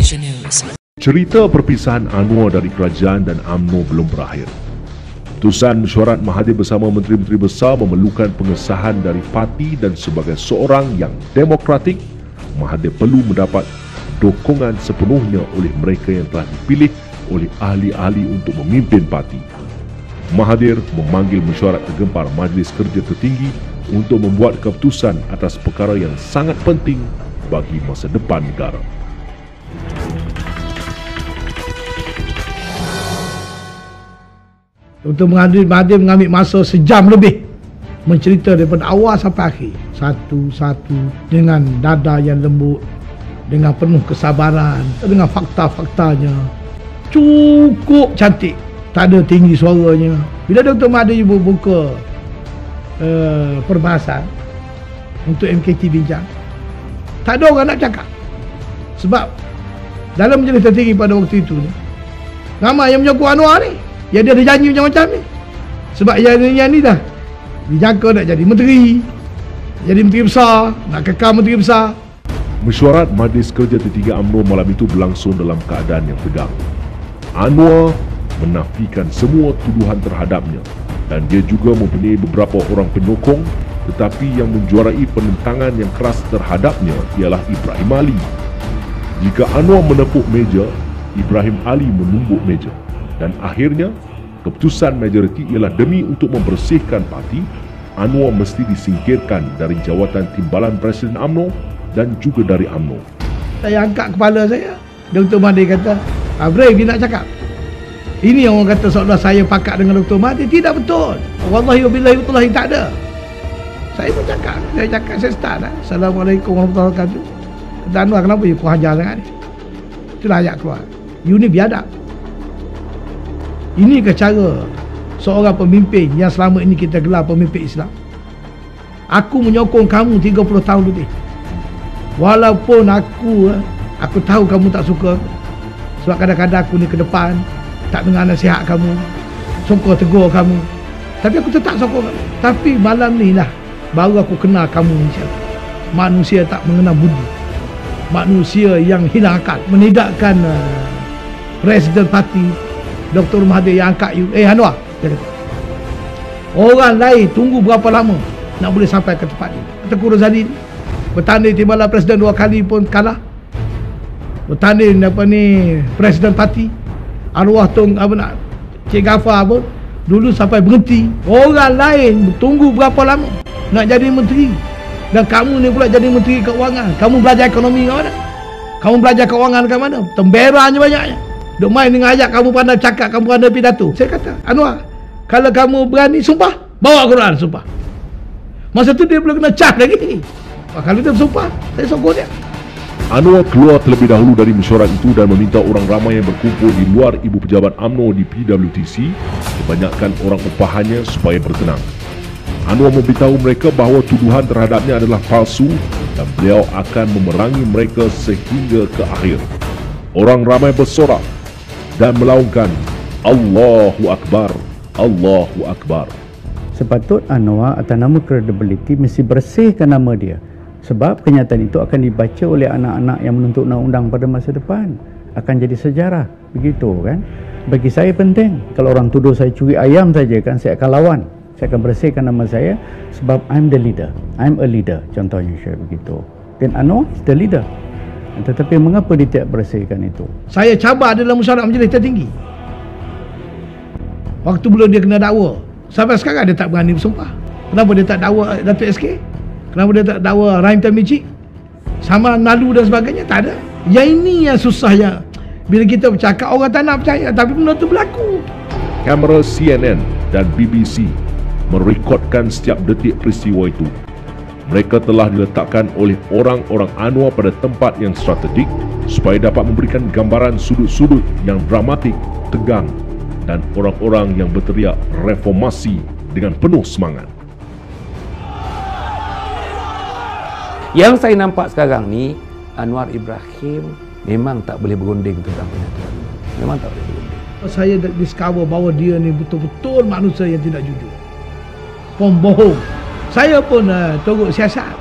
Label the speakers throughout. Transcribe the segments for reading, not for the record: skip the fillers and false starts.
Speaker 1: Malaysia News.
Speaker 2: Cerita perpisahan Anwar dari kerajaan dan UMNO belum berakhir. Keputusan mesyuarat Mahathir bersama menteri-menteri besar memerlukan pengesahan dari parti dan sebagai seorang yang demokratik, Mahathir perlu mendapat dukungan sepenuhnya oleh mereka yang telah dipilih oleh ahli-ahli untuk memimpin parti. Mahathir memanggil mesyuarat tergempar Majlis Kerja Tertinggi untuk membuat keputusan atas perkara yang sangat penting bagi masa depan negara.
Speaker 3: Dr. Mahathir mengambil masa sejam lebih mencerita daripada awal sampai akhir, satu-satu dengan dada yang lembut, dengan penuh kesabaran, dengan fakta-faktanya. Cukup cantik, tak ada tinggi suaranya. Bila Dr. Mahathir buka perbahasan untuk MKT bincang, tak ada orang nak cakap. Sebab dalam majlis tertinggi pada waktu itu ni, ramai yang menyokong Anwar ni, yang dia ada janji macam-macam ni. Sebab yang ni dah dijangka nak jadi menteri besar, nak kekal menteri besar.
Speaker 2: Mesyuarat Majlis Kerja Tertinggi UMNO malam itu berlangsung dalam keadaan yang tegang. Anwar menafikan semua tuduhan terhadapnya dan dia juga mempunyai beberapa orang penyokong, tetapi yang menjuarai penentangan yang keras terhadapnya ialah Ibrahim Ali. Jika Anwar menepuk meja, Ibrahim Ali menumbuk meja. Dan akhirnya, keputusan majoriti ialah demi untuk membersihkan parti, Anwar mesti disingkirkan dari jawatan timbalan Presiden UMNO dan juga dari UMNO.
Speaker 3: Saya angkat kepala saya. Dr. Mahathir kata, Brave, dia nak cakap. Ini yang orang kata seolah saya pakat dengan Dr. Mahathir. Tidak betul. Wallahi wa billahi wallahi, tak ada. Saya pun cakap. Saya start lah. Assalamualaikum warahmatullahi wabarakatuh. Kata Anwar, kenapa you kurang ajar sangat ni? Itulah ayat keluar. You ni biadab. Ini ke cara seorang pemimpin yang selama ini kita gelar pemimpin Islam? Aku menyokong kamu 30 tahun lebih. Walaupun aku tahu kamu tak suka. Sebab kadang-kadang aku ni ke depan tak dengar nasihat kamu, sokong tegur kamu. Tapi aku tetap sokong kamu. Tapi malam ni lah baru aku kenal kamu ni siapa. Manusia tak mengenal budi. Manusia yang hilang akal. Menidakkan Presiden Parti Dr. Mahathir yang angkat you. Anwar, dia kata, orang lain tunggu berapa lama nak boleh sampai ke tempat ni. Tengku Razali ni bertanding timbalan presiden 2 kali pun kalah. Bertanding presiden parti arwah Cik Ghaffar pun dulu sampai berhenti. Orang lain tunggu berapa lama nak jadi menteri. Dan kamu ni pula jadi menteri keuangan. Kamu belajar ekonomi kat mana? Kamu belajar keuangan kat mana? Temberanya banyaknya. Duk main dengan ayat, kamu pandai cakap, kamu pandai pidato. Saya kata, Anwar, kalau kamu berani sumpah, bawa Quran sumpah. Masa tu dia belum kena cas lagi. Kalau dia bersumpah, saya sokong dia.
Speaker 2: Anwar keluar terlebih dahulu dari mesyuarat itu dan meminta orang ramai yang berkumpul di luar ibu pejabat UMNO di PWTC, kebanyakan orang upahannya, supaya bertenang. Anwar memberitahu mereka bahawa tuduhan terhadapnya adalah palsu dan beliau akan memerangi mereka sehingga ke akhir. Orang ramai bersorak dan melaungkan Allahu Akbar, Allahu Akbar.
Speaker 4: Sepatut Anwar atas nama credibility mesti bersihkan nama dia. Sebab kenyataan itu akan dibaca oleh anak-anak yang menuntut undang-undang pada masa depan. Akan jadi sejarah. Begitu kan? Bagi saya penting. Kalau orang tuduh saya curi ayam saja kan, saya akan lawan. Saya akan bersihkan nama saya sebab I'm the leader. I'm a leader. Contohnya saya begitu. Dan Anwar is the leader. Tetapi mengapa dia tidak bersihkan itu?
Speaker 3: Saya cabar dalam mesyuarat majlis tertinggi. Waktu belum dia kena dakwa. Sampai sekarang dia tak berani bersumpah. Kenapa dia tak dakwa Datuk SK? Kenapa dia tak dakwa Rahim Tamijik? Sama Nalu dan sebagainya? Tak ada. Yang ini yang susahnya. Bila kita bercakap, orang tak nak percaya. Tapi benda itu berlaku.
Speaker 2: Kamera CNN dan BBC merekodkan setiap detik peristiwa itu. Mereka telah diletakkan oleh orang-orang Anwar pada tempat yang strategik supaya dapat memberikan gambaran sudut-sudut yang dramatik, tegang dan orang-orang yang berteriak reformasi dengan penuh semangat.
Speaker 5: Yang saya nampak sekarang ni, Anwar Ibrahim memang tak boleh berunding tentang penyataan. Memang tak boleh berunding.
Speaker 3: Saya discover bahawa dia ni betul-betul manusia yang tidak jujur. Pembohong. Saya pun turut siasat.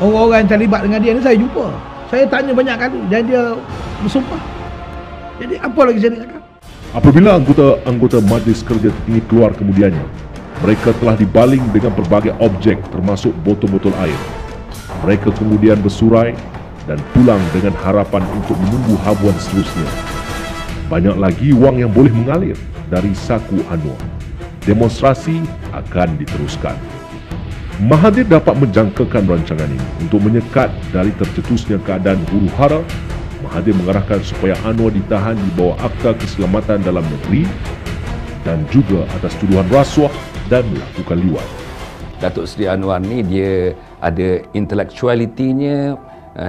Speaker 3: Orang-orang yang terlibat dengan dia ni saya jumpa. Saya tanya banyak kali dan dia bersumpah. Jadi apa lagi saya nak cakap?
Speaker 2: Apabila anggota Majlis Kerja Tertinggi keluar kemudiannya, mereka telah dibaling dengan berbagai objek termasuk botol-botol air. Mereka kemudian bersurai dan pulang dengan harapan untuk menunggu habuan seterusnya. Banyak lagi wang yang boleh mengalir dari saku Anwar. Demonstrasi akan diteruskan. Mahathir dapat menjangkakan rancangan ini untuk menyekat dari tercetusnya keadaan huru-hara. Mahathir mengarahkan supaya Anwar ditahan di bawah Akta Keselamatan Dalam Negeri dan juga atas tuduhan rasuah dan melakukan liwat.
Speaker 5: Datuk Seri Anwar ni dia ada intellectuality-nya,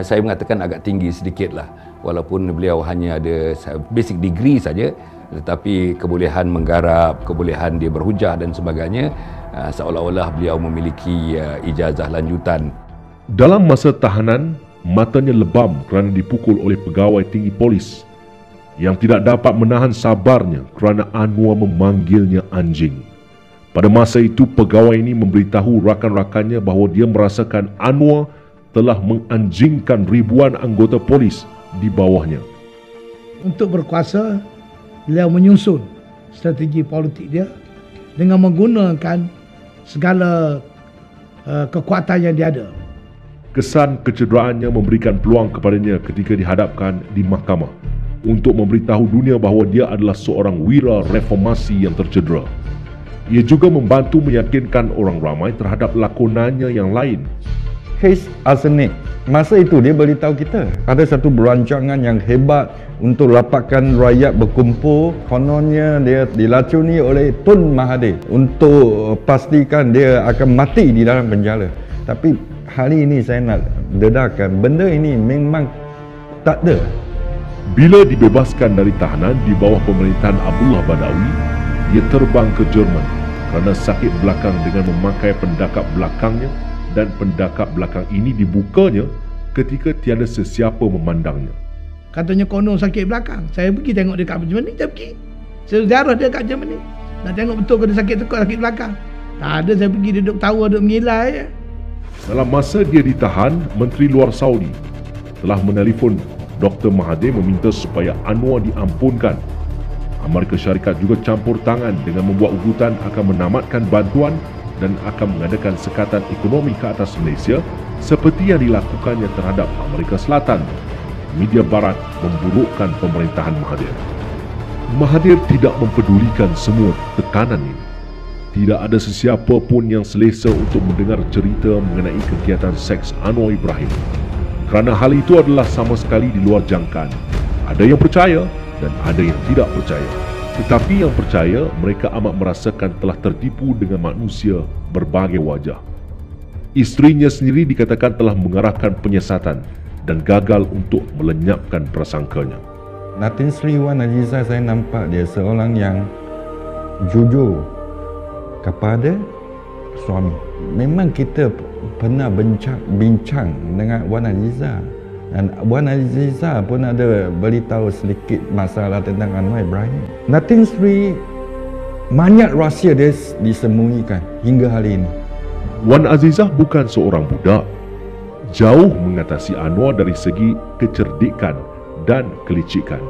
Speaker 5: saya mengatakan agak tinggi sedikit lah. Walaupun beliau hanya ada basic degree saja, tetapi kebolehan menggarap, kebolehan dia berhujah dan sebagainya, seolah-olah beliau memiliki ijazah lanjutan.
Speaker 2: Dalam masa tahanan, matanya lebam kerana dipukul oleh pegawai tinggi polis yang tidak dapat menahan sabarnya kerana Anwar memanggilnya anjing. Pada masa itu, pegawai ini memberitahu rakan-rakannya bahawa dia merasakan Anwar telah menganjingkan ribuan anggota polis di bawahnya.
Speaker 3: Untuk berkuasa, beliau menyusun strategi politik dia dengan menggunakan segala kekuatan yang dia ada.
Speaker 2: Kesan kecederaannya memberikan peluang kepadanya ketika dihadapkan di mahkamah untuk memberitahu dunia bahawa dia adalah seorang wira reformasi yang tercedera. Ia juga membantu meyakinkan orang ramai terhadap lakonannya yang lain.
Speaker 1: Kes arsenik, masa itu dia beritahu kita ada satu berancangan yang hebat untuk lapakkan rakyat berkumpul. Kononnya dia dilacuni oleh Tun Mahathir untuk pastikan dia akan mati di dalam penjara. Tapi hari ini saya nak dedahkan benda ini memang tak ada.
Speaker 2: Bila dibebaskan dari tahanan di bawah pemerintahan Abdullah Badawi, dia terbang ke Jerman kerana sakit belakang dengan memakai pendakap belakangnya, dan pendakap belakang ini dibukanya ketika tiada sesiapa memandangnya.
Speaker 3: Katanya konon sakit belakang. Saya pergi tengok dia kat Jerman ni, saya pergi. Saya ziarah dia kat Jerman ni. Nak tengok betul ke dia sakit tekuk, sakit belakang. Tak ada, saya pergi duduk tawa, duduk mengilai je.
Speaker 2: Dalam masa dia ditahan, Menteri Luar Saudi telah menelefon Dr. Mahathir meminta supaya Anwar diampunkan. Amerika Syarikat juga campur tangan dengan membuat ugutan akan menamatkan bantuan dan akan mengadakan sekatan ekonomi ke atas Malaysia seperti yang dilakukannya terhadap Amerika Selatan. Media Barat memburukkan pemerintahan Mahathir. Mahathir tidak mempedulikan semua tekanan ini. Tidak ada sesiapa pun yang selesa untuk mendengar cerita mengenai kegiatan seks Anwar Ibrahim. Kerana hal itu adalah sama sekali di luar jangkaan. Ada yang percaya dan ada yang tidak percaya. Tetapi yang percaya, mereka amat merasakan telah tertipu dengan manusia berbagai wajah. Isterinya sendiri dikatakan telah mengarahkan penyiasatan dan gagal untuk melenyapkan prasangkanya.
Speaker 1: Datin Sri Wan Aziza, saya nampak dia seorang yang jujur kepada suami. Memang kita pernah bincang dengan Wan Aziza, dan Wan Aziza pun ada beritahu sedikit masalah tentang Anwar Ibrahim. Datin Sri banyak rahsia dia disembunyikan hingga hari ini.
Speaker 2: Wan Azizah bukan seorang budak. Jauh mengatasi Anwar dari segi kecerdikan dan kelicikan.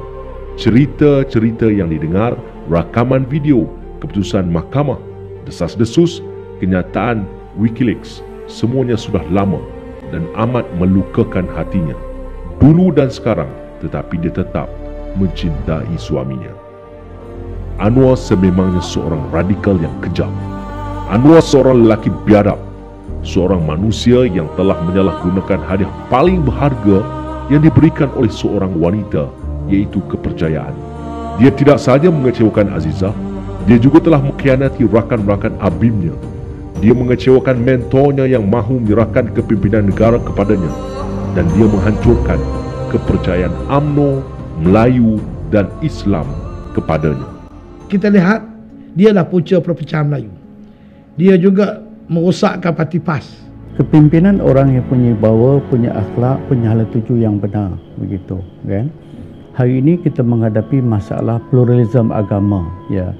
Speaker 2: Cerita-cerita yang didengar, rakaman video, keputusan mahkamah, desas-desus, kenyataan Wikileaks, semuanya sudah lama dan amat melukakan hatinya. Dulu dan sekarang, tetapi dia tetap mencintai suaminya. Anwar sememangnya seorang radikal yang kejam. Anwar seorang lelaki biadab, seorang manusia yang telah menyalahgunakan hadiah paling berharga yang diberikan oleh seorang wanita, iaitu kepercayaan. Dia tidak sahaja mengecewakan Azizah, dia juga telah mengkhianati rakan-rakan abimnya. Dia mengecewakan mentornya yang mahu menyerahkan kepimpinan negara kepadanya, dan dia menghancurkan kepercayaan UMNO, Melayu dan Islam kepadanya.
Speaker 3: Kita lihat, dialah punca perpecahan Melayu. Dia juga merosakkan parti PAS.
Speaker 4: Kepimpinan orang yang punya bawa, punya akhlak, punya hala tuju yang benar, begitu kan. Hari ini kita menghadapi masalah pluralisme agama, ya.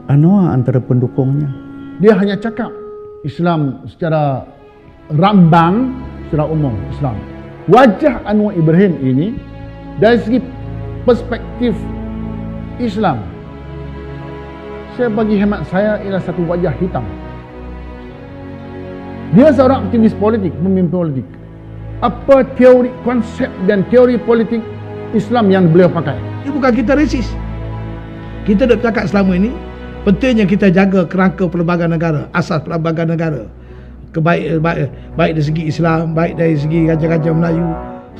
Speaker 4: Anwar antara pendukungnya.
Speaker 6: Dia hanya cakap Islam secara rambang, secara umum Islam. wajah Anwar Ibrahim ini dari segi perspektif Islam, saya bagi hemat saya ialah satu wajah hitam. Dia seorang aktivis politik, pemimpin politik. Apa teori, konsep dan teori politik Islam yang beliau pakai?
Speaker 3: Ini bukan kita resis. Kita dah cakap selama ini, pentingnya kita jaga kerangka pelbagai negara, asas pelbagai negara. Baik dari segi Islam, baik dari segi raja-raja Melayu,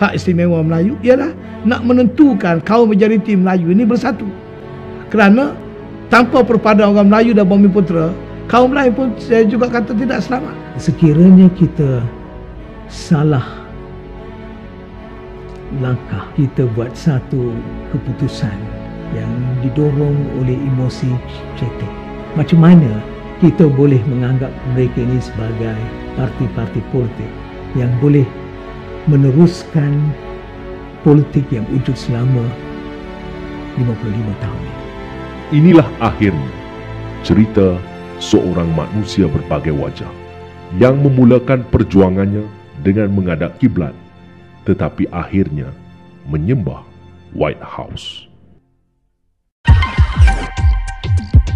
Speaker 3: hak istimewa Melayu ialah nak menentukan kaum majoriti Melayu ini bersatu. Kerana tanpa perpaduan orang Melayu dan Bumi Putera, kaum lain pun saya juga kata tidak selamat.
Speaker 7: Sekiranya kita salah langkah, kita buat satu keputusan yang didorong oleh emosi cetek, macam mana kita boleh menganggap mereka ini sebagai parti-parti politik yang boleh meneruskan politik yang wujud selama 55 tahun ini?
Speaker 2: Inilah akhirnya cerita seorang manusia berbagai wajah yang memulakan perjuangannya dengan menghadap kiblat, tetapi akhirnya menyembah White House.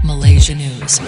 Speaker 8: Malaysia News.